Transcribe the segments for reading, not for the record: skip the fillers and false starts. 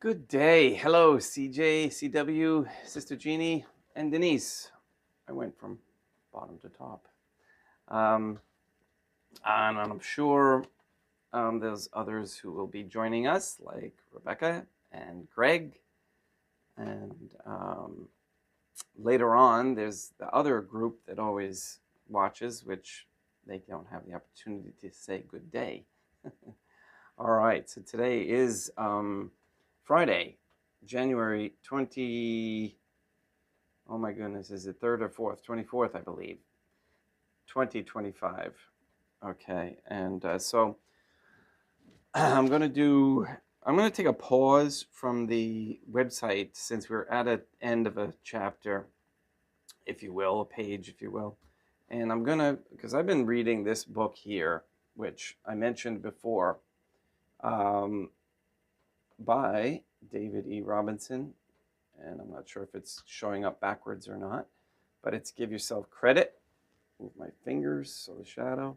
Good day. Hello, CJ, CW, Sister Jeannie, and Denise. I went from bottom to top. And I'm sure there's others who will be joining us, like Rebecca and Greg. And later on, there's the other group that always watches, which they don't have the opportunity to say good day. All right, so today is Friday, January 20, oh my goodness, is it 3rd or 4th? 24th, I believe, 2025. Okay, and so I'm going to take a pause from the website since we're at an end of a chapter, if you will, a page, if you will. And I'm going to, because I've been reading this book here, which I mentioned before, by David E. Robinson, and I'm not sure if it's showing up backwards or not, but it's Give Yourself Credit. Move my fingers, so the shadow.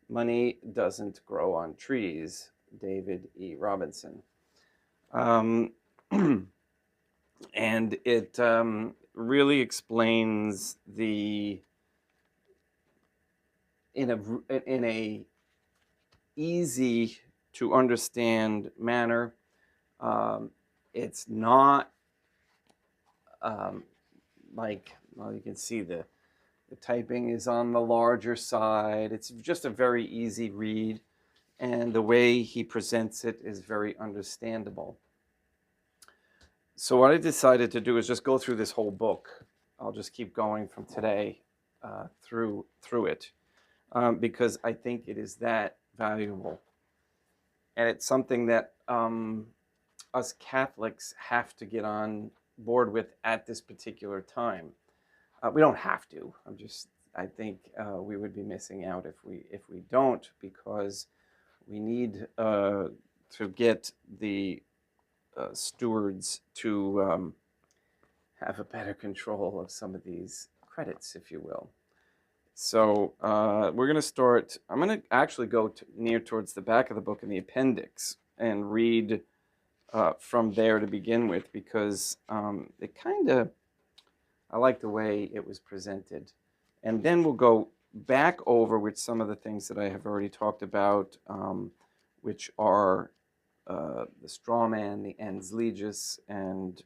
Money Doesn't Grow on Trees, David E. Robinson. And it really explains in a easy to understand manner. It's not like, well, you can see the typing is on the larger side. It's just a very easy read, and the way he presents it is very understandable. So what I decided to do is just go through this whole book. I'll just keep going from today through it because I think it is that valuable. And it's something that us Catholics have to get on board with at this particular time. We don't have to. I think we would be missing out if we don't, because we need to get the stewards to have a better control of some of these credits, if you will. So we're going to start. I'm going to actually go near towards the back of the book in the appendix and read from there to begin with, because it kind of, I like the way it was presented. And then we'll go back over with some of the things that I have already talked about, which are the straw man, the ens legis, and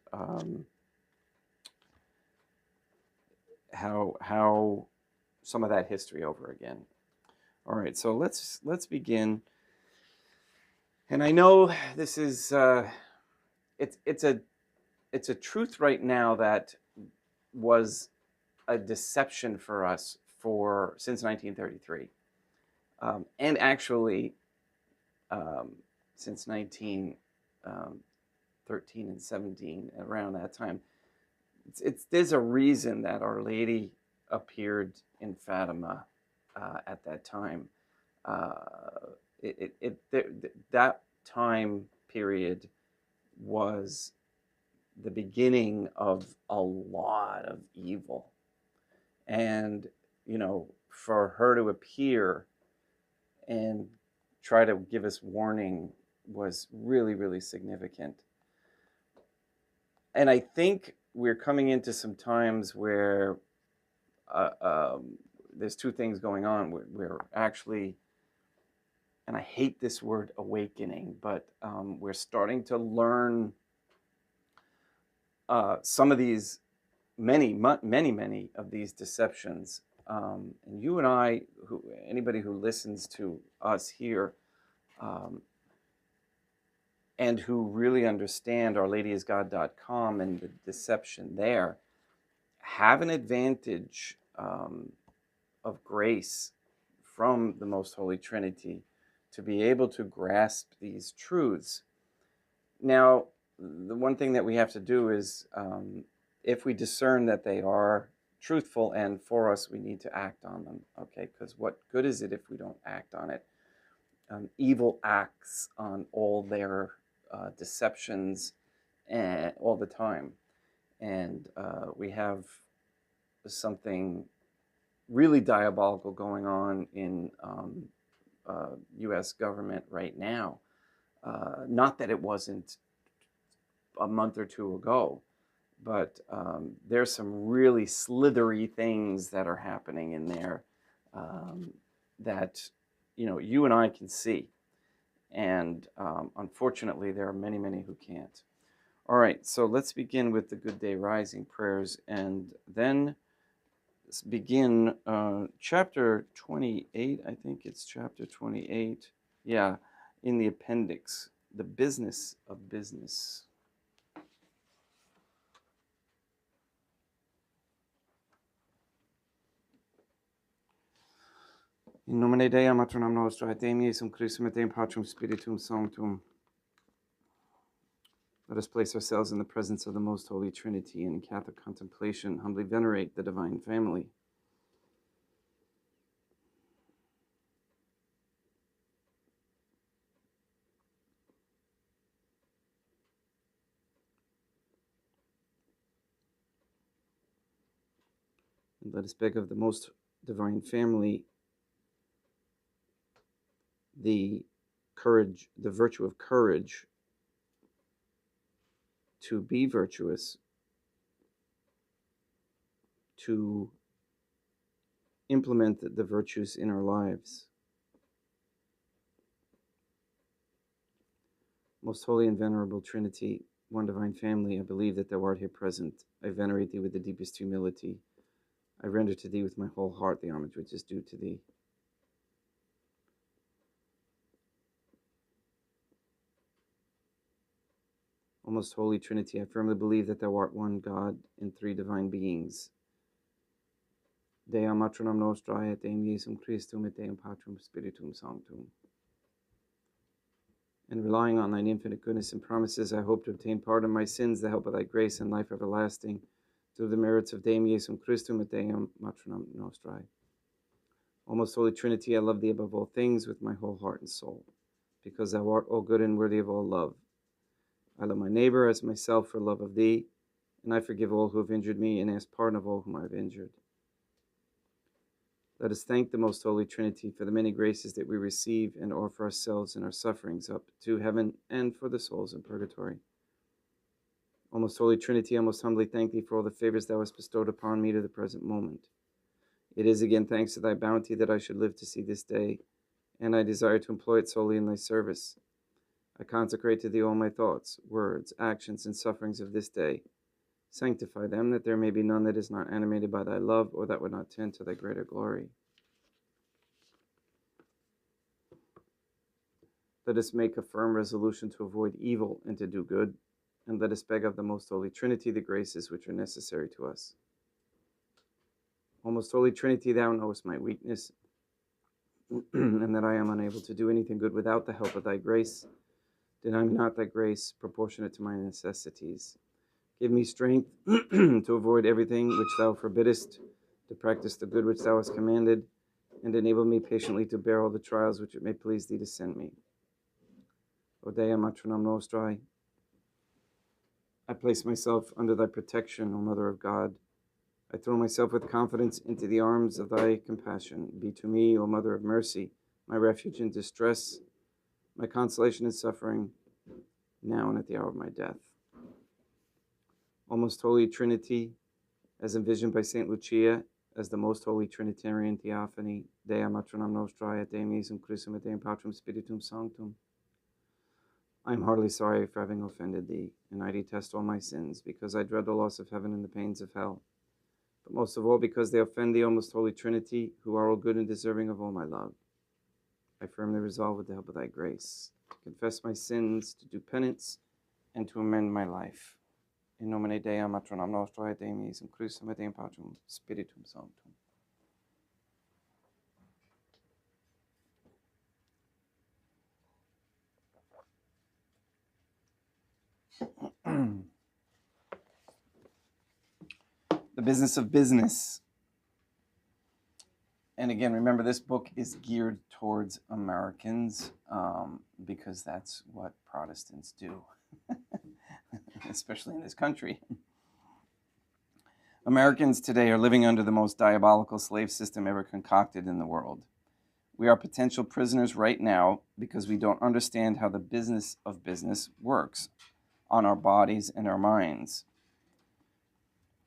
how some of that history over again. All right, so let's begin. And I know this is it's a truth right now that was a deception for us since 1933, and actually since 1913 and 17, around that time. There's a reason that Our Lady appeared in Fatima at that time. That time period was the beginning of a lot of evil, and for her to appear and try to give us warning was really, really significant. And I think we're coming into some times where there's two things going on. We're actually, and I hate this word awakening, but we're starting to learn some of these, many of these deceptions. And you and I, anybody who listens to us here, and who really understand OurLadyIsGod.com and the deception there, have an advantage of grace from the Most Holy Trinity to be able to grasp these truths. Now, the one thing that we have to do is, if we discern that they are truthful and for us, we need to act on them, okay? Because what good is it if we don't act on it? Evil acts on all their deceptions all the time. And we have something really diabolical going on in U.S. government right now. Not that it wasn't a month or two ago. But there's some really slithery things that are happening in there that, you and I can see. And unfortunately, there are many, many who can't. All right, so let's begin with the Good Day Rising prayers, and then begin chapter 28. I think it's chapter 28. Yeah, in the appendix, the business of business. In nomine Dei, matronam nostra, et Dei Iesum Christum, et Deum Patrum Spiritum Sanctum. Let us place ourselves in the presence of the Most Holy Trinity and in Catholic contemplation, humbly venerate the Divine Family. And let us beg of the Most Divine Family the virtue of courage to be virtuous, to implement the virtues in our lives. Most Holy and Venerable Trinity, one Divine Family, I believe that Thou art here present. I venerate Thee with the deepest humility. I render to Thee with my whole heart the homage which is due to Thee. O most Holy Trinity, I firmly believe that Thou art one God in three divine beings. Dea matronam nostrae, et Deum Iesum Christum, et Deum Patrum Spiritum Sanctum. And relying on Thine infinite goodness and promises, I hope to obtain pardon of my sins, the help of Thy grace and life everlasting, through the merits of Deum Iesum Christum, et Deum matronam nostrae. O most Holy Trinity, I love Thee above all things with my whole heart and soul, because Thou art all good and worthy of all love. I love my neighbor as myself for love of Thee, and I forgive all who have injured me and ask pardon of all whom I have injured. Let us thank the Most Holy Trinity for the many graces that we receive and offer ourselves and our sufferings up to heaven and for the souls in purgatory. O most Holy Trinity, I most humbly thank Thee for all the favors Thou hast bestowed upon me to the present moment. It is again thanks to Thy bounty that I should live to see this day, and I desire to employ it solely in Thy service. I consecrate to Thee all my thoughts, words, actions, and sufferings of this day. Sanctify them, that there may be none that is not animated by Thy love, or that would not tend to Thy greater glory. Let us make a firm resolution to avoid evil and to do good, and let us beg of the Most Holy Trinity the graces which are necessary to us. O Most Holy Trinity, Thou knowest my weakness, and that I am unable to do anything good without the help of Thy grace. Deny me not Thy grace proportionate to my necessities. Give me strength to avoid everything which Thou forbiddest, to practice the good which Thou hast commanded, and enable me patiently to bear all the trials which it may please Thee to send me. O Dea matronam nostrae, I place myself under Thy protection, O Mother of God. I throw myself with confidence into the arms of Thy compassion. Be to me, O Mother of mercy, my refuge in distress, my consolation in suffering, now and at the hour of my death. O most Holy Trinity, as envisioned by St. Lucia as the Most Holy Trinitarian Theophany, Dea matronam nostrae, et Deum Iesum Christum, et Deum Patrum Spiritum Sanctum. I am heartily sorry for having offended Thee, and I detest all my sins, because I dread the loss of heaven and the pains of hell. But most of all, because they offend Thee, O most Holy Trinity, who are all good and deserving of all my love. I firmly resolve, with the help of Thy grace, to confess my sins, to do penance, and to amend my life. In nomine Dei, matronam nostrae, et Deum Iesum Christum, et Deum Patrum Spiritum Sanctum. The business of business. And again, remember, this book is geared towards Americans because that's what Protestants do, especially in this country. Americans today are living under the most diabolical slave system ever concocted in the world. We are potential prisoners right now because we don't understand how the business of business works. on our bodies and our minds.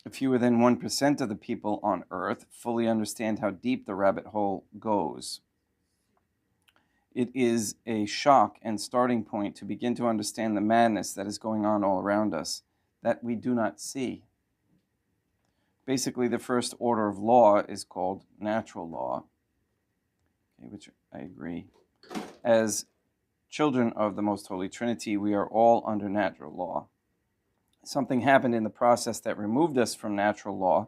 Fewer than 1% of the people on Earth fully understand how deep the rabbit hole goes. It is a shock and starting point to begin to understand the madness that is going on all around us that we do not see. Basically, the first order of law is called natural law, okay, which I agree. As children of the Most Holy Trinity, we are all under natural law. Something happened in the process that removed us from natural law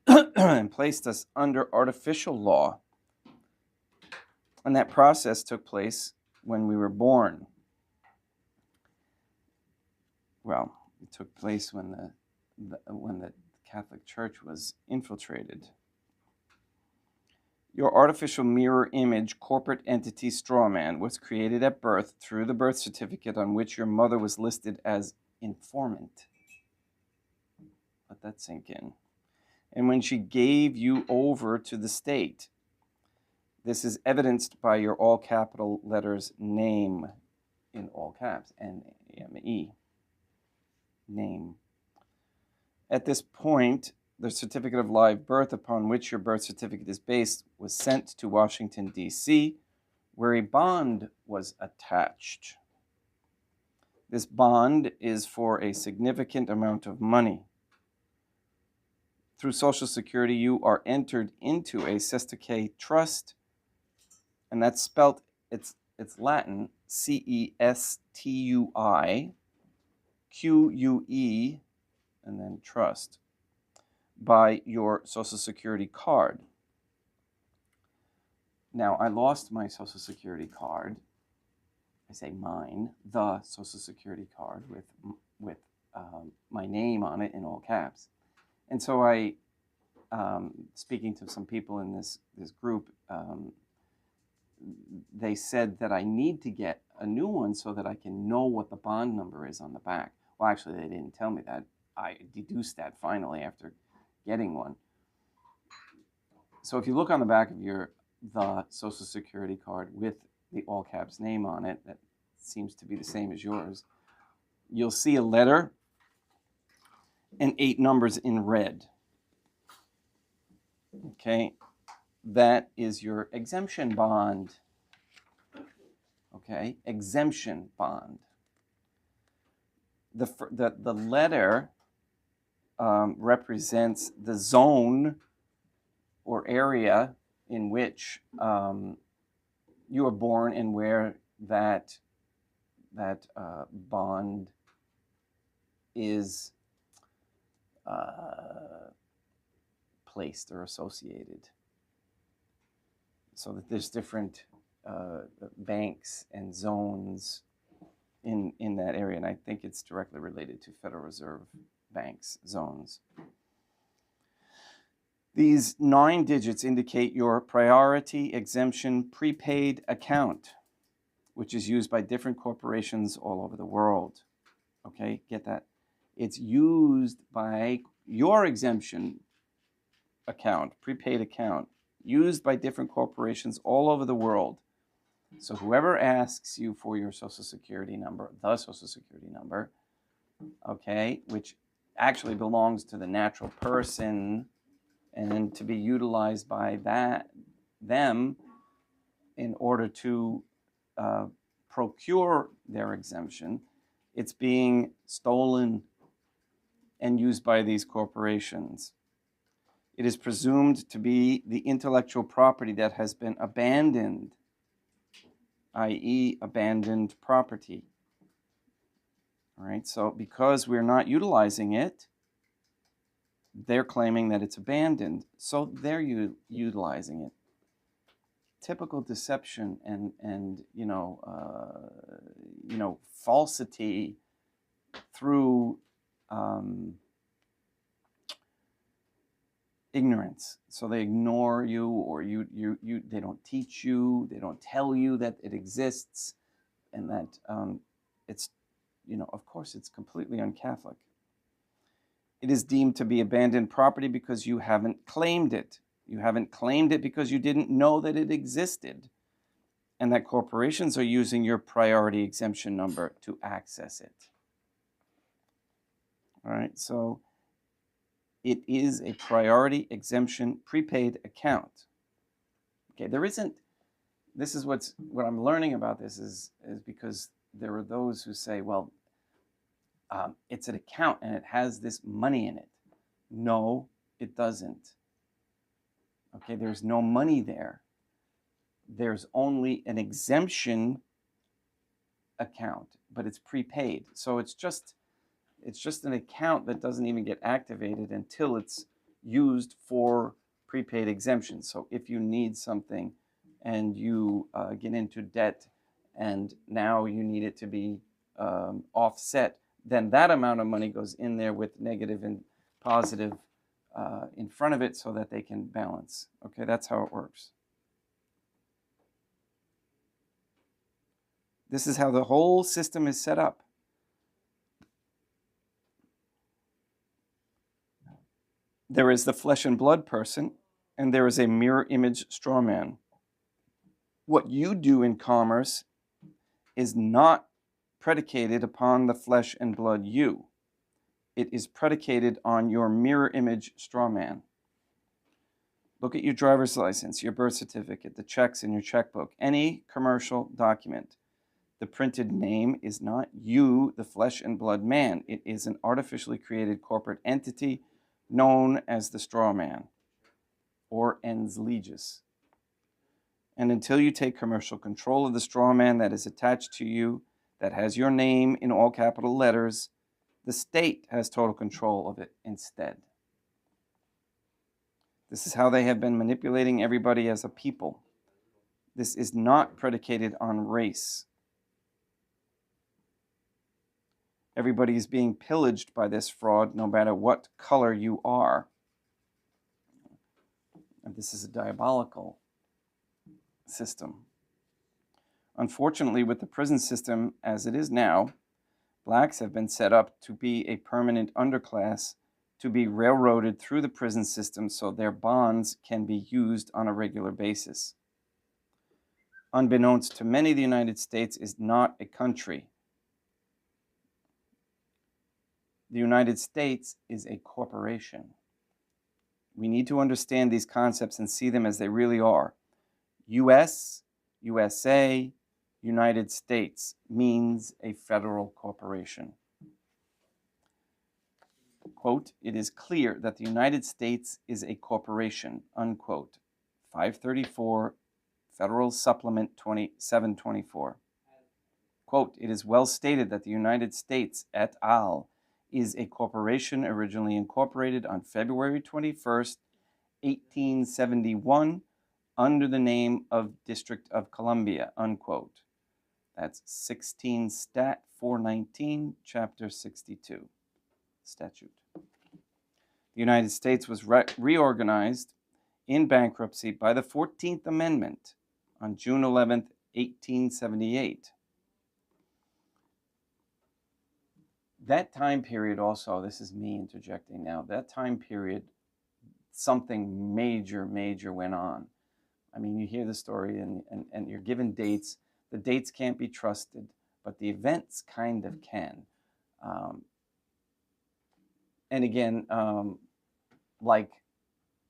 and placed us under artificial law. And that process took place when we were born. Well, it took place when the Catholic Church was infiltrated. Your artificial mirror image corporate entity straw man was created at birth through the birth certificate on which your mother was listed as informant. Let that sink in. And when she gave you over to the state, this is evidenced by your all capital letters name in all caps, N-A-M-E, name. At this point, the certificate of live birth upon which your birth certificate is based was sent to Washington, D.C., where a bond was attached. This bond is for a significant amount of money. Through Social Security, you are entered into a Cestui trust, and that's spelt, it's Latin, C-E-S-T-U-I, Q-U-E, and then trust, by your Social Security card. Now, I lost my Social Security card. I say mine, the Social Security card with my name on it in all caps. And so I, speaking to some people in this group, they said that I need to get a new one so that I can know what the bond number is on the back. Well, actually, they didn't tell me that. I deduced that finally after getting one. So if you look on the back of the Social Security card with the all caps name on it, that seems to be the same as yours, you'll see a letter and 8 numbers in red. Okay, that is your exemption bond. Okay, exemption bond. The letter represents the zone or area in which you were born and where that bond is placed or associated. So that there's different banks and zones in that area, and I think it's directly related to Federal Reserve banks, zones. These 9 digits indicate your priority exemption prepaid account, which is used by different corporations all over the world. Okay, get that? It's used by your exemption account, prepaid account, used by different corporations all over the world. So whoever asks you for your Social Security number, the Social Security number, okay, which actually belongs to the natural person and to be utilized by them in order to procure their exemption, it's being stolen and used by these corporations. It is presumed to be the intellectual property that has been abandoned, i.e. abandoned property. All right, so because we're not utilizing it, they're claiming that it's abandoned, so they're utilizing it. Typical deception and falsity through ignorance. So they ignore you, or they don't teach you, they don't tell you that it exists, and that it's, of course, it's completely un-Catholic. It is deemed to be abandoned property because you haven't claimed it. You haven't claimed it because you didn't know that it existed, and that corporations are using your priority exemption number to access it. All right, so it is a priority exemption prepaid account. Okay, there isn't. This is what I'm learning about this is because there are those who say, well, it's an account and it has this money in it. No, it doesn't. Okay, there's no money there. There's only an exemption account, but it's prepaid. So it's just an account that doesn't even get activated until it's used for prepaid exemptions. So if you need something and you get into debt and now you need it to be offset, then that amount of money goes in there with negative and positive in front of it so that they can balance. Okay, that's how it works. This is how the whole system is set up. There is the flesh and blood person, and there is a mirror image straw man. What you do in commerce is not predicated upon the flesh and blood you. It is predicated on your mirror image straw man. Look at your driver's license, your birth certificate, the checks in your checkbook, any commercial document. The printed name is not you, the flesh and blood man. It is an artificially created corporate entity known as the straw man or ens legis. And until you take commercial control of the straw man that is attached to you, that has your name in all capital letters, the state has total control of it instead. This is how they have been manipulating everybody as a people. This is not predicated on race. Everybody is being pillaged by this fraud, no matter what color you are. And this is a diabolical system. Unfortunately, with the prison system as it is now, blacks have been set up to be a permanent underclass, to be railroaded through the prison system so their bonds can be used on a regular basis. Unbeknownst to many, the United States is not a country. The United States is a corporation. We need to understand these concepts and see them as they really are. US, USA, United States means a federal corporation. Quote, it is clear that the United States is a corporation, unquote. 534 Federal Supplement 724. Quote, it is well stated that the United States et al. Is a corporation originally incorporated on February 21st, 1871, under the name of District of Columbia, unquote. That's 16 Stat 419, Chapter 62, statute. The United States was reorganized in bankruptcy by the 14th Amendment on June 11th, 1878. That time period also, this is me interjecting now, that time period, something major went on. I mean, you hear the story and you're given dates. The dates can't be trusted, but the events kind of can. And again, like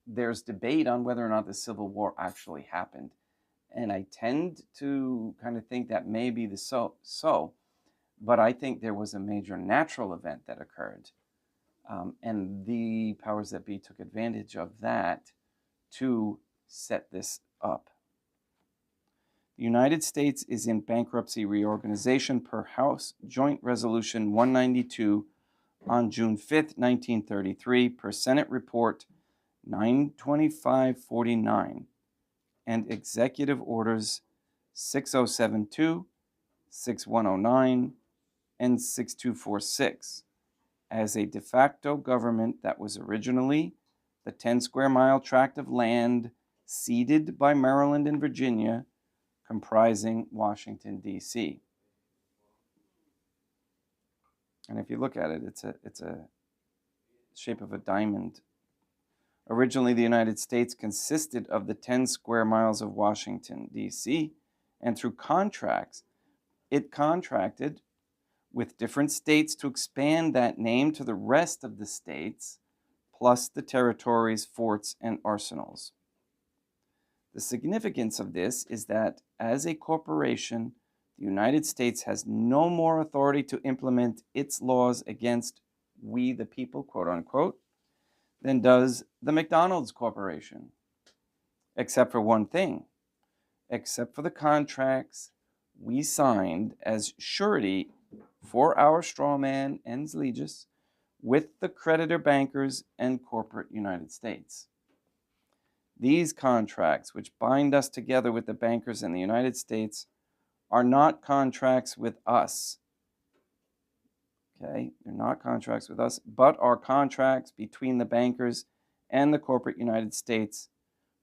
there's debate on whether or not the Civil War actually happened. And I tend to kind of think that may be the so. But I think there was a major natural event that occurred. And the powers that be took advantage of that to set this up. The United States is in bankruptcy reorganization per House Joint Resolution 192 on June 5th, 1933, per Senate Report 92549 and Executive Orders 6072, 6109, and 6246 as a de facto government that was originally the 10 square mile tract of land ceded by Maryland and Virginia comprising Washington, D.C. And if you look at it, it's a shape of a diamond. Originally, the United States consisted of the 10 square miles of Washington, D.C., and through contracts, it contracted with different states to expand that name to the rest of the states, plus the territories, forts, and arsenals. The significance of this is that as a corporation, the United States has no more authority to implement its laws against we the people, quote unquote, than does the McDonald's Corporation. Except for one thing, except for the contracts we signed as surety for our strawman ens legis with the creditor bankers and corporate United States. These contracts, which bind us together with the bankers in the United States, are not contracts with us. Okay, they're not contracts with us, but are contracts between the bankers and the corporate United States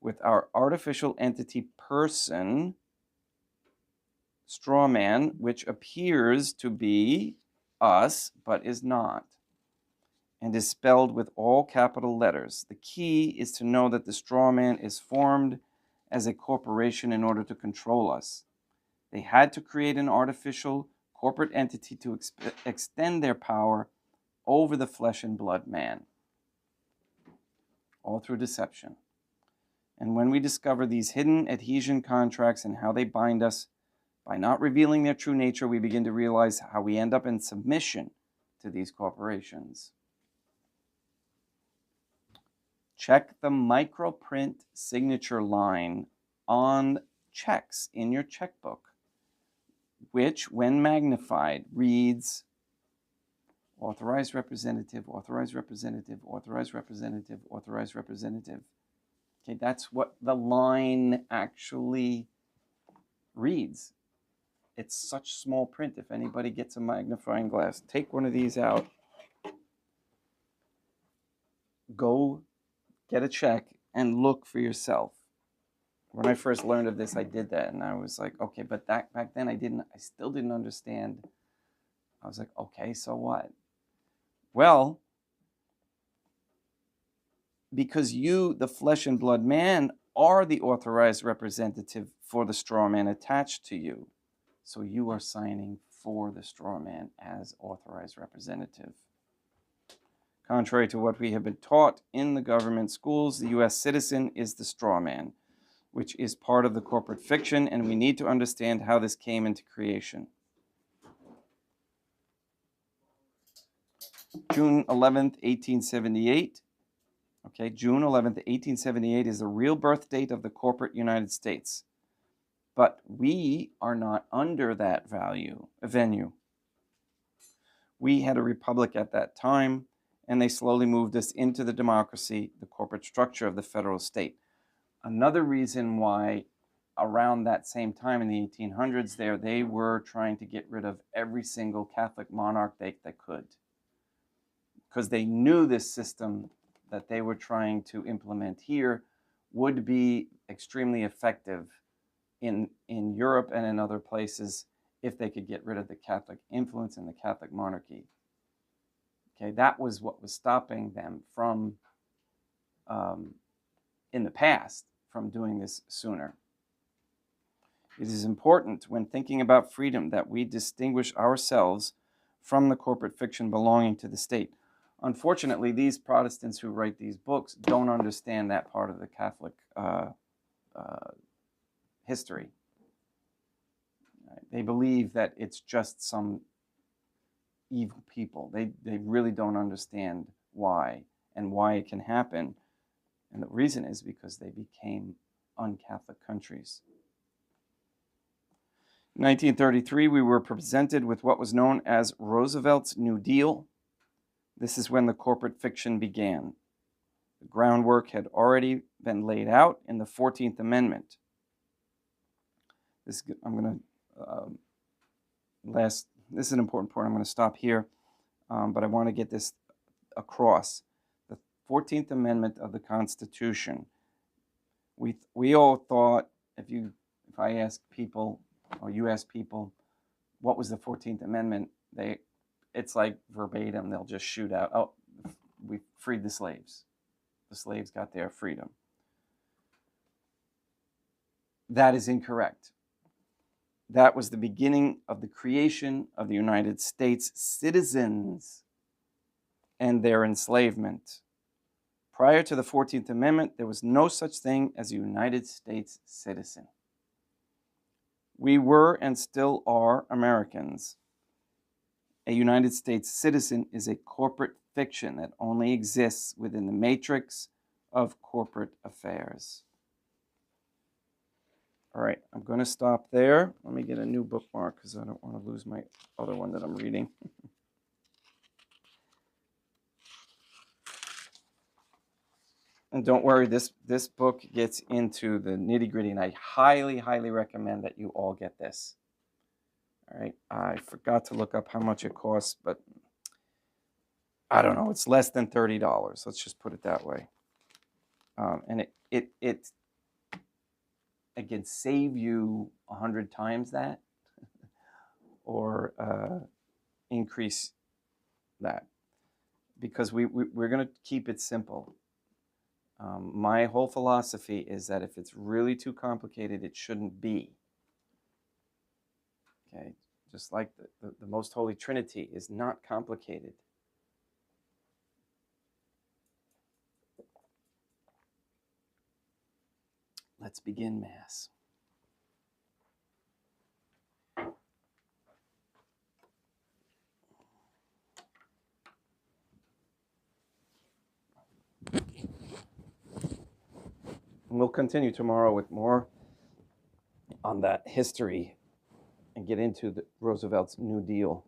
with our artificial entity person, strawman, which appears to be us, but is not, and is spelled with all capital letters. The key is to know that the strawman is formed as a corporation in order to control us. They had to create an artificial corporate entity to extend their power over the flesh and blood man, all through deception. And when we discover these hidden adhesion contracts and how they bind us, by not revealing their true nature, we begin to realize how we end up in submission to these corporations. Check the microprint signature line on checks in your checkbook, which, when magnified, reads authorized representative, authorized representative, authorized representative, authorized representative. Okay, that's what the line actually reads. It's such small print. If anybody gets a magnifying glass, take one of these out, go get a check and look for yourself. When I first learned of this, I did that, and I was like, okay, but that back then I still didn't understand. I was like, okay, so what? Well, because you, the flesh and blood man, are the authorized representative for the straw man attached to you. So you are signing for the straw man as authorized representative. Contrary to what we have been taught in the government schools, the U.S. citizen is the straw man, which is part of the corporate fiction, and we need to understand how this came into creation. June 11th, 1878. Okay, June 11th, 1878 is the real birth date of the corporate United States. But we are not under that venue. We had a republic at that time, and they slowly moved us into the democracy, the corporate structure of the federal state. Another reason why around that same time in the 1800s they were trying to get rid of every single Catholic monarch they could, because they knew this system that they were trying to implement here would be extremely effective in Europe and in other places if they could get rid of the Catholic influence in the Catholic monarchy. Okay, that was what was stopping them from, in the past, from doing this sooner. It is important when thinking about freedom that we distinguish ourselves from the corporate fiction belonging to the state. Unfortunately, these Protestants who write these books don't understand that part of the Catholic history. They believe that it's just some evil people. They really don't understand why and why it can happen. And the reason is because they became un-Catholic countries. In 1933, we were presented with what was known as Roosevelt's New Deal. This is when the corporate fiction began. The groundwork had already been laid out in the 14th Amendment. This is an important point. I'm going to stop here, but I want to get this across. The 14th Amendment of the Constitution. We all thought, if I ask people, or you ask people, what was the 14th Amendment? It's like verbatim. They'll just shoot out, oh, we freed the slaves. The slaves got their freedom. That is incorrect. That was the beginning of the creation of the United States citizens and their enslavement. Prior to the 14th Amendment, there was no such thing as a United States citizen. We were and still are Americans. A United States citizen is a corporate fiction that only exists within the matrix of corporate affairs. All right, I'm going to stop there. Let me get a new bookmark because I don't want to lose my other one that I'm reading. And don't worry, this book gets into the nitty-gritty, and I highly, highly recommend that you all get this. All right, I forgot to look up how much it costs, but I don't know. It's less than $30. Let's just put it that way. And it can save you 100 times that, or increase that, because we're going to keep it simple. My whole philosophy is that if it's really too complicated, it shouldn't be. Okay, just like the Most Holy Trinity is not complicated. Let's begin Mass. And we'll continue tomorrow with more on that history and get into Roosevelt's New Deal.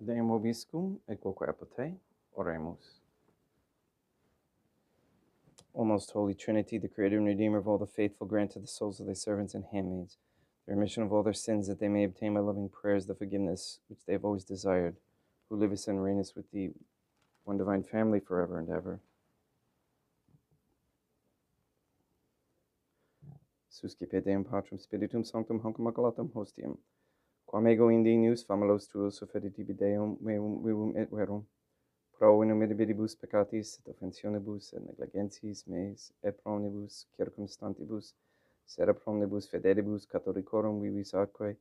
Deum vobiscum et quoque apote, oremus. O most holy Trinity, the creator and redeemer of all the faithful, grant to the souls of thy servants and handmaids the remission of all their sins, that they may obtain by loving prayers the forgiveness which they have always desired, who livest and reignest with thee, one divine family, forever and ever. Suscipe Deum Patrum Spiritum Sanctum Hanc Immaculatum Hostium, quam ego indenius famulos tuos offerit tibi Deum vivum et verum, pro innumerabilibus peccatis et offensionibus et negligentiis meis et promnibus circumstantibus sera promnibus fidelibus catholicorum vivis atque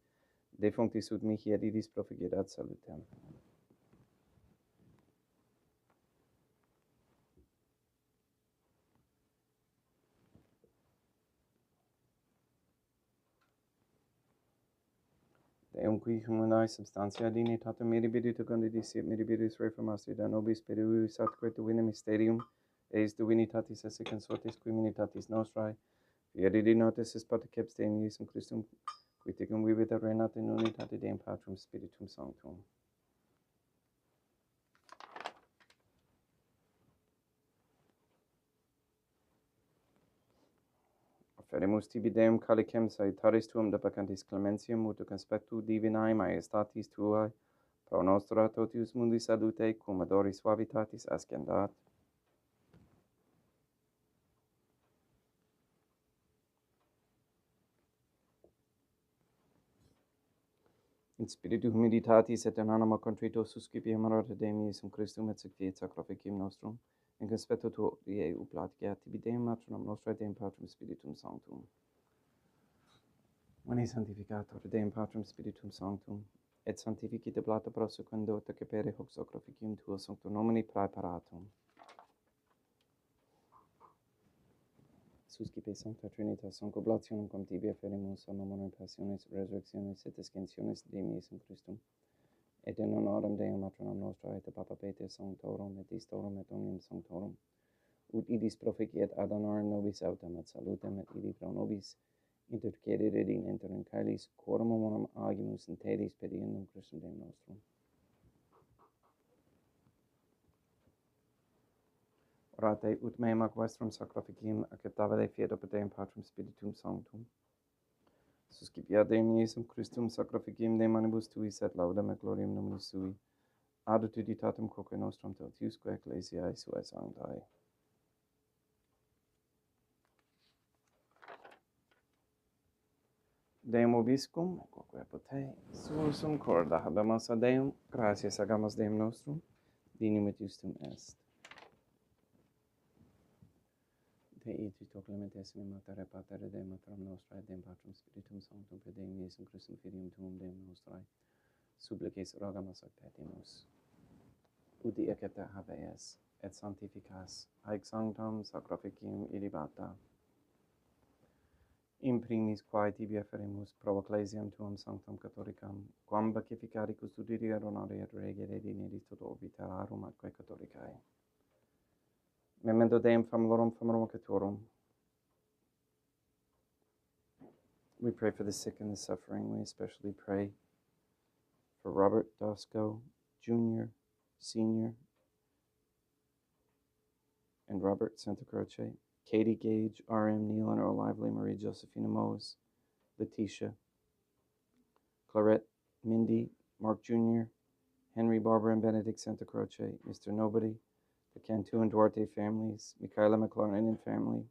defunctis ut mihi edidis profigerat salutem. Deum qui humanae substantia dignitatem mirabilitu condidis et mirabilis reformasti da nobis perivis atque divina mysterium eis divinitatis esse consortis qui minitatis nostrae fieri notis is patecepts Deum Iesum Christum qui tecum vivit et reinat in unitate Deum Patrum Spiritum Sanctum. Offeremus tibi Deum calicem salutaris tuum deprecantis clementiam ut conspectu divinae majestatis tuae pro nostra totius mundi salute cum adoris suavitatis ascendat. In spiritu humilitatis et in anima contrito suscipiam orate Deum Iesum Christum et sanctifiet sacrificium nostrum, in conspectu tuae ublatiae tibi Deum matronam nostrae Deum Patrum Spiritum Sanctum. Veni sanctificator Deum Patrum Spiritum Sanctum, et sanctificite blata prosequendo et accepere hoc sacrificium tuo sanctum nomini praeparatum. Suscipe Sancta Trinitas Sancta oblationem cum tibi afferemus a nomen passiones resurrectionis et ascensionis Deum Iesum Christum, et in honorem Deum matronam nostrae et Papa Peter Sanctorum et Istorum et omnium Sanctorum, ut idis proficiet ad honorem nobis autem et salutem et idi pro nobis intercedere in interim caelis quorum hominum agimus in telis pediendum Christum Deum nostrum. Orate ut meam ac vestrum sacrificium acceptabile fiat opus Deum Patrum Spiritum Sanctum. Suscipiat Deum Iesum Christum sacrificium de manibus tuis et laudem et gloriam nominis sui, adutitatum quoque nostrum totiusque ecclesiae suae sanctae. Deum obiscum, quoque pote, sursum corda habemus a Deum, gratias agamus Deum nostrum, dignum et justum est. Te ituto clementessim matere patere Deum matram nostrae, Deum patrum spiritum sanctum, per Deum Iesum Christum filium tuum Deum nostrae, supplices rogamus et petimus. Uti ecce habeas, et sanctificas, haec sanctam sacrificium ilibata. In primis quae tibi afferimus pro ecclesiam tuam sanctam catholicam, quam beatificari custodire honore et regere dineris tot orbi terrarum atque catholicae. Memento Deum famulorum caetorum. We pray for the sick and the suffering. We especially pray for Robert Dosco, Jr., Sr., and Robert Santa Croce, Katie Gage, R.M. Neal and Earl Lively, Marie Josephina Mose, Letitia, Clarette, Mindy, Mark Jr., Henry, Barbara, and Benedict Santa Croce, Mr. Nobody, the Cantu and Duarte families, Michaela McLaren and family,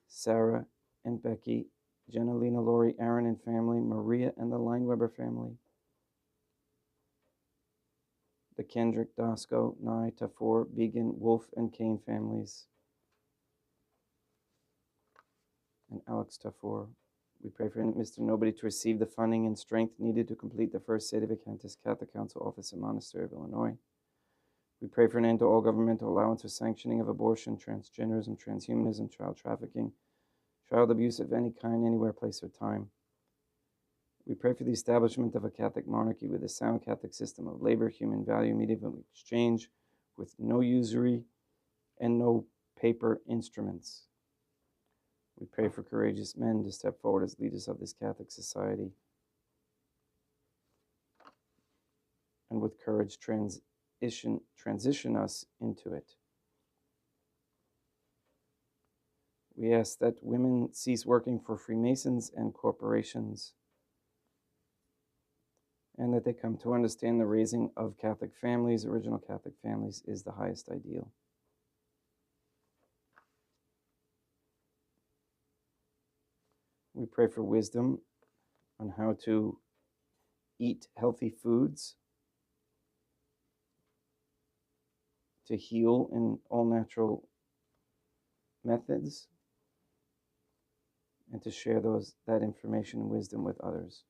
Sarah and Becky, Jenalina, Lori, Aaron and family, Maria and the Lineweber family, the Kendrick, Dosco, Nye, Tafour, Began, Wolf, and Kane families, and Alex Tafour. We pray for Mr. Nobody to receive the funding and strength needed to complete the first Sede Vacantis Catholic Council office in Monastery of Illinois. We pray for an end to all governmental allowance or sanctioning of abortion, transgenderism, transhumanism, child trafficking, child abuse of any kind, anywhere, place, or time. We pray for the establishment of a Catholic monarchy with a sound Catholic system of labor, human value, medium exchange, with no usury and no paper instruments. We pray for courageous men to step forward as leaders of this Catholic society and with courage transition us into it. We ask that women cease working for Freemasons and corporations, and that they come to understand the raising of Catholic families, original Catholic families, is the highest ideal. We pray for wisdom on how to eat healthy foods, to heal in all natural methods, and to share that information and wisdom with others.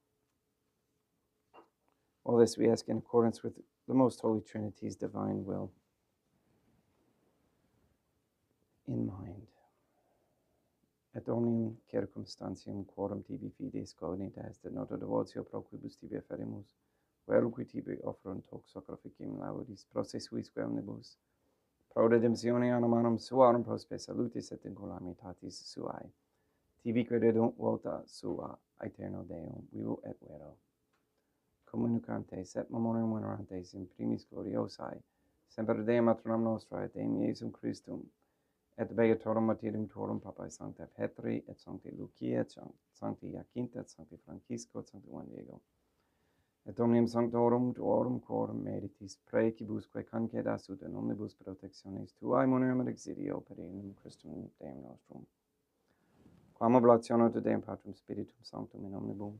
All this we ask in accordance with the Most Holy Trinity's divine will in mind. Et omnium circumstantium quorum tibi fides cognita est, et nota devotio pro quibus tibi afferimus, velqui tibi offrunt hoc sacrificium laudis, prosse suisque omnibus, pro redemptione animarum suarum prospe salutis et in calamitatis suae, tibi crededunt vota sua, aeterno Deum, vivo et vero. Communicantes et memoriam venerantes in primis gloriosae, semper Deum matronam nostrae, et Deum Iesum Christum, et beatorum martyrium tuorum papae Sancta Petri, et Sancti Lucia, et Sancti Jacinta, et Sancti Francisco, et Sancti Juan Diego, et omnium sanctorum tuorum quorum meritis praecibusque concedas ut in omnibus protectionis tuae monerium et exilio per enim Christum Deum nostrum. Quam oblationem te Deum Patrum Spiritum Sanctum in omnibus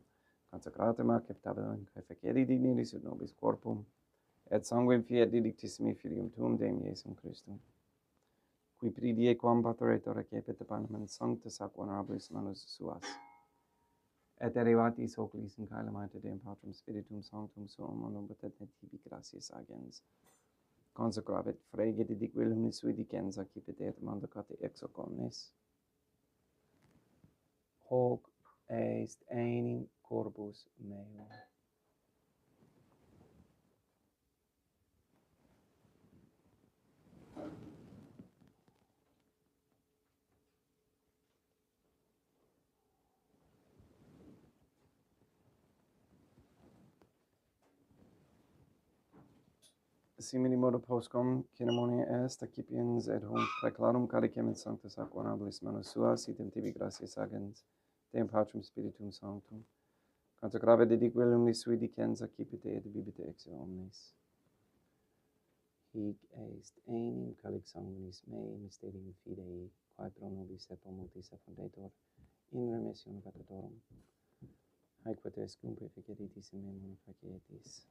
consecratum acceptabilem quae feceri dignitis ut nobis corpum, et sanguinem fiat didictissimi filium tuum Deum Iesum Christum, qui pridie quam pateretur recepit panem sanctus ac venerabilis manus suas, et derivatis oculis in caelamite Deum Patrum Spiritum Sanctum suum omnipotent et tibi gratias agens, consecravit frege didic willum sui dicenza cipit et mandacate ex hoc omnes, hoc est enim corpus meum. Simili modo postcom ceremonia est, accipiens et hoc praeclarum cadicem in sanctus ac venerabilis manus suas, item tibi gratias agens, Deum Patrum Spiritum Sanctum, consecrave dedique omnis sui dicenza cipite et bibite ex omnis. Hic est enim calix sanguinis mei mysterium fidei, quae pro nobis et pro multis effundetur in remission peccatorum. Haec potes cumque ficeritis in memum facietis.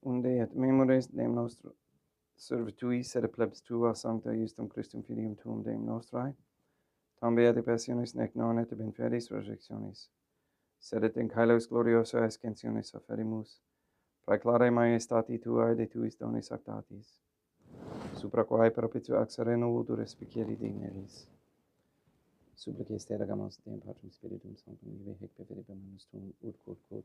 Unde et memores Deum nostro servitui sed plebs tua sancta justum Christum filium tuum Deum nostrae, tam beate passionis nec non et in fidis resurrectionis, sed et in caelos glorioso ascensionis offerimus, praeclare maiestati tuae de tuis donis actatis, supra quae propitio axere novutur respiциeri digneris. Supplices te regamos Deum Patrum Spiritum Sanctum, ive hic perveribus tuum ut quod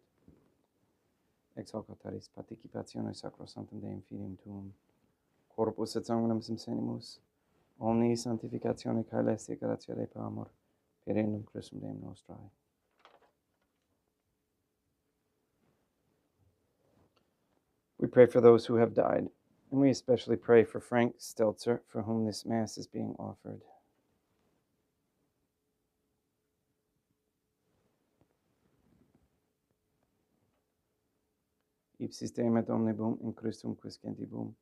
ex hoc altaris participatione sacrosanctum Deum Filium tuum, corpus et sanguinem senimus, omni sanctificatione caeleste gratia Dei per amor, per endum Christum Deum nostrae. We pray for those who have died, and we especially pray for Frank Stelzer, for whom this Mass is being offered. Ipsis Deum et omnibum in Christum quiscentibum,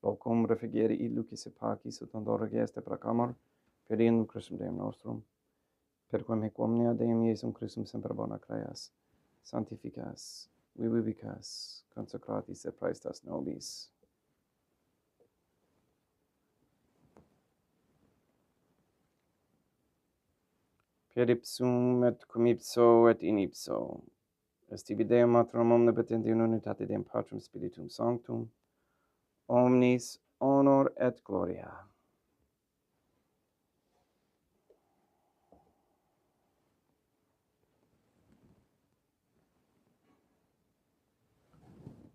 locum refugere illucis et pacis ut ondora geste proclamor, per endum Christum Deum nostrum, per quem hic omnia Deum Iesum Christum semper bona creas, sanctificas, vivibicas, consecratis et praestas nobis. Per ipsum et cum ipso et in ipso, est tibi Deum Matrum omnipotent in unitate Deum Patrum Spiritum Sanctum, omnis honor et gloria.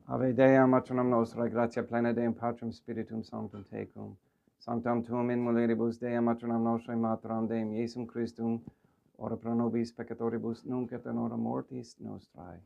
Ave Dea matronum nostrae, gratia plena Deum Patrum Spiritum Sanctum tecum, sanctam tuum in mulieribus Dea matronum nostrae, materam Deum Iesum Christum, ora pro nobis peccatoribus, nunc et in hora mortis nostrae.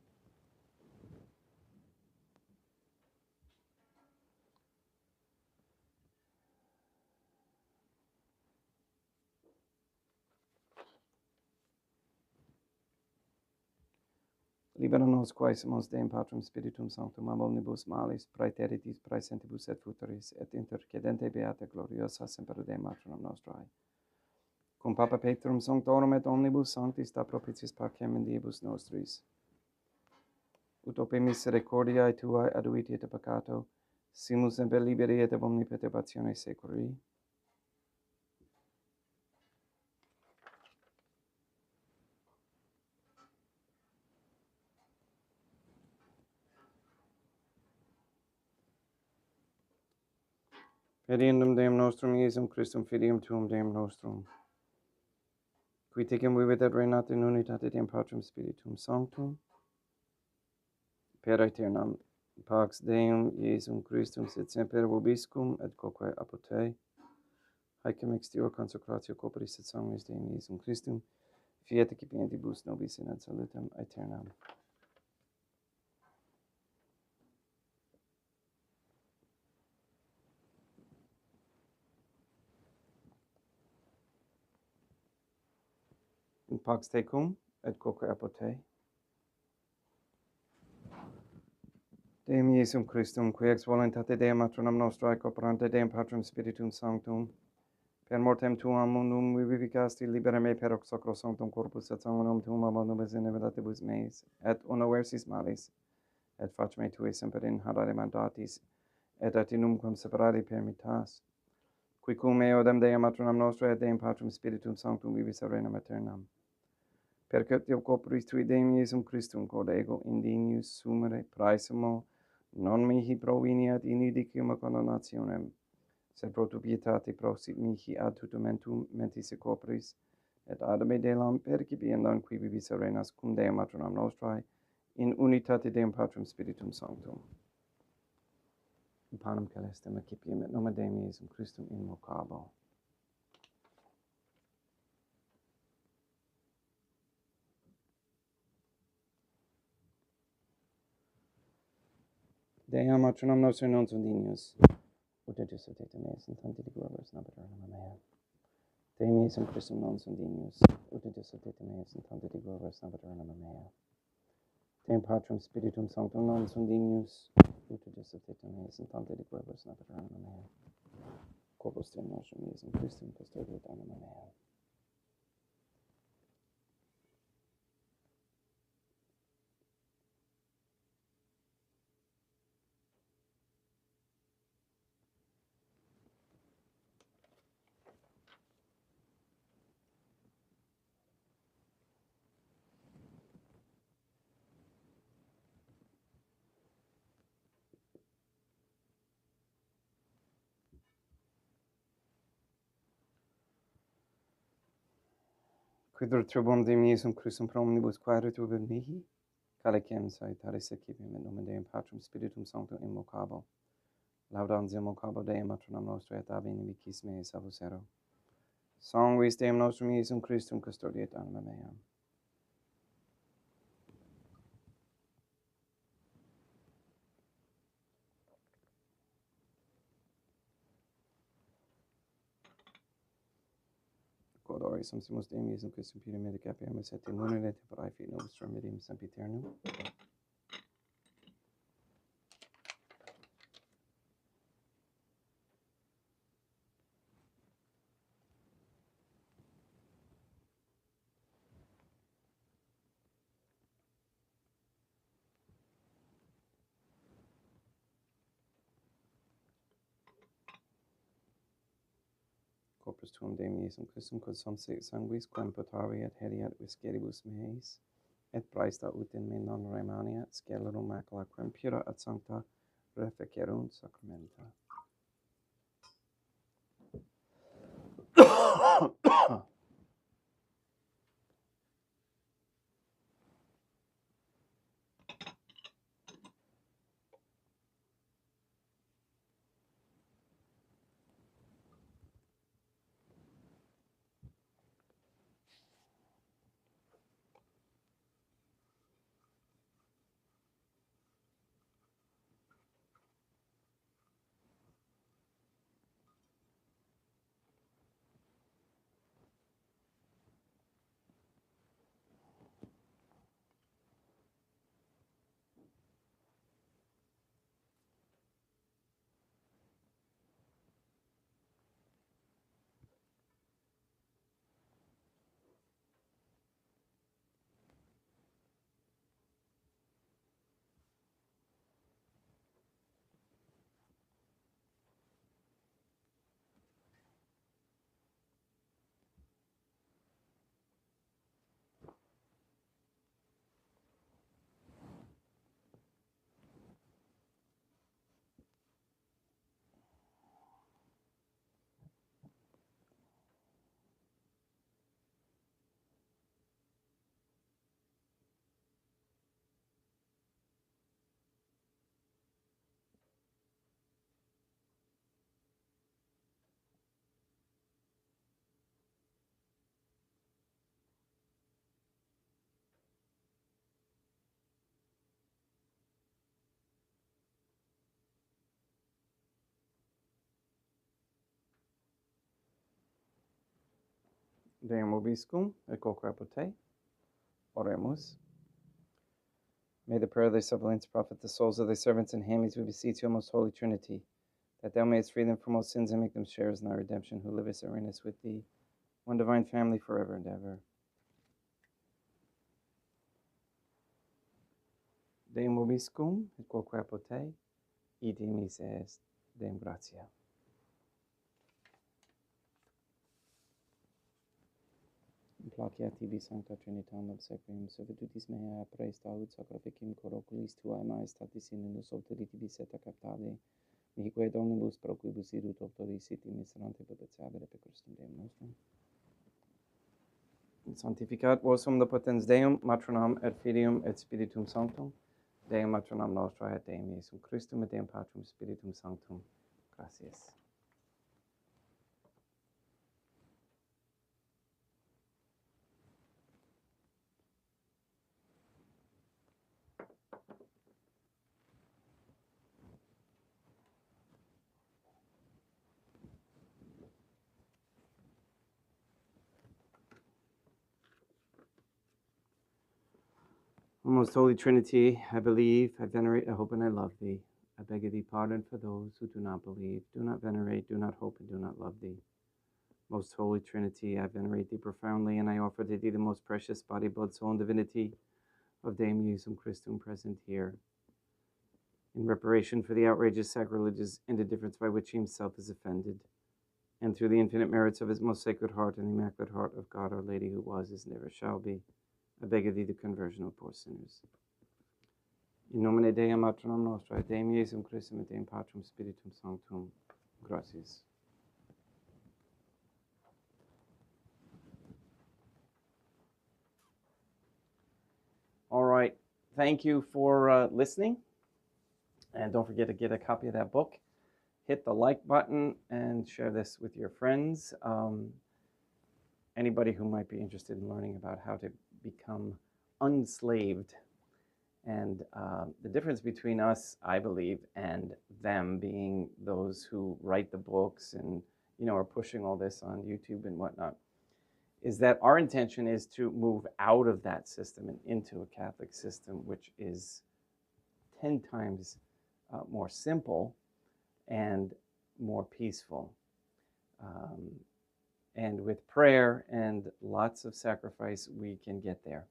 Libera nos quaesimus Deum Patrum Spiritum Sanctum ab omnibus malis, praeteritis, praesentibus et futuris, et intercedente beata gloriosa semper Deum matronum nostrae. Cum Papa Petrum Sanctorum et omnibus sanctis da propitiis pacem in diebus nostris. Ut ope misericordiae tuae aduiti et peccato, simus semper liberi et ab omni perturbatione seculi. Per endum Deum nostrum Iesum Christum Filium tuum Deum nostrum, qui tecum vivit et reinat in unitate Deum Patrum Spiritum Sanctum, per aeternam pax Deum Iesum Christum sit semper vobiscum et quoque apud te, haecum exterior consecratio corporis et sanguis Deum Iesum Christum, fiat excipientibus nobis in ad salutem aeternam. In pax tecum et quoque apud te, Deum Iesum Christum, qui ex voluntate Deum matronum nostrae cooperante Deum Patrum Spiritum Sanctum, per mortem tuam mundum vivicasti, libera me per hoc sacrosanctum corpus et sanguinum tuum ab nobis in evitatibus meis, et unoversis malis, et fac me tue semper in harare mandatis, et atinumquam separari permittas, qui cum eodem Deum matronum nostrae et Deum Patrum Spiritum Sanctum vivis arenam aeternam. Percutio corporis tui Deum Iesum Christum, quod ego indinius sumere praesumo, non mihi proveniat in idicium condonationem, sed pro tu pietate prosit mihi ad tutumentum mentis et corporis, et ad me delam percipiendam qui vivis arenas cum Deum matronam nostrae, in unitate Deum Patrum Spiritum Sanctum. Panem celestem accipiam et nomen Dei Iesum Christum invocabo. Deum matronum nostri non sundinius, ut etius et meis in tanti de glorias nabetur nomen mea. Deum Iesum Christum non sundinius, ut etius et meis in tanti de glorias nabetur nomen mea. Deum Patrum Spiritum Sanctum non sundinius, ut etius et meis in tanti de glorias nabetur nomen mea. Corpus Deum nostrum Iesum Christum custodiet anima mea. Quidor tribum Deum Iesum Christum pro omnibus quaeritur vid mihi, calicem saitaris accipiam et nomen Deum Patrum Spiritum Sanctum invocabo. Laudantium vocabo Deum matronam nostri et ab inimicis meis salvus ero. Sanguis Deum nostrum Iesum Christum custodiet anima mea. Quod ora sumus Deum Iesum Christum pidem et capiamus et immunem et tempori fit nostrum medium sempiternum. Corpus tuum Deum Iesum Christum quod sanguis quem potari et heriat visceribus meis, et praesta ut in me non remaniat scelerum macula quem pura et sancta refecerunt sacramenta. Deum vobiscum et quoque apud te. Oremus. May the prayer of thy suppliants profit the souls of thy servants and handmaids, we beseech you, O most holy Trinity, that thou mayest free them from all sins and make them sharers in thy redemption, who livest and reignest with thee, one divine family, forever and ever. Deum vobiscum et quoque apud te, id emis est Deum gratia. Placeat tibi sancta Trinitam obsequium servitutis mea praesta ut sacrificium coroculis tuae maestatis in nus autori tibi seta captare, mihi quae omnibus pro quibus irut autoris sit miserante perpetuavere per Christum Deum nostrum. Sanctificat vos omnipotens Deum, matronam et filium et spiritum sanctum, Deum matronam nostra et Deum Iesum Christum et Deum Patrum Spiritum Sanctum. Gracias. O most Holy Trinity, I believe, I venerate, I hope, and I love thee. I beg of thee pardon for those who do not believe, do not venerate, do not hope, and do not love thee. Most Holy Trinity, I venerate thee profoundly, and I offer to thee the most precious body, blood, soul, and divinity of Deum Iesum Christum present here, in reparation for the outrageous, sacrilegious indifference by which he himself is offended, and through the infinite merits of his most sacred heart and immaculate heart of God, our Lady, who was, is, and never shall be, I beg of thee the conversion of poor sinners. In nomine Deum matronam nostra, et Deum Iesum Christum, et Deum Patrum Spiritum Sanctum. Gracias. All right. Thank you for listening. And don't forget to get a copy of that book. Hit the like button and share this with your friends. Anybody who might be interested in learning about how to become unslaved. And the difference between us, I believe, and them being those who write the books and, are pushing all this on YouTube and whatnot, is that our intention is to move out of that system and into a Catholic system, which is 10 times more simple and more peaceful. And with prayer and lots of sacrifice, we can get there.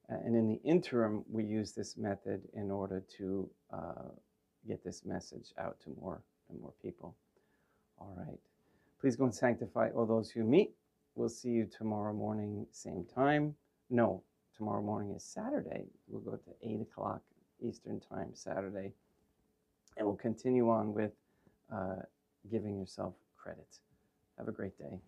And in the interim, we use this method in order to get this message out to more and more people. All right. Please go and sanctify all those you meet. We'll see you tomorrow morning, same time. No, tomorrow morning is Saturday. We'll go to 8 o'clock Eastern time, Saturday. And we'll continue on with giving yourself credit. Have a great day.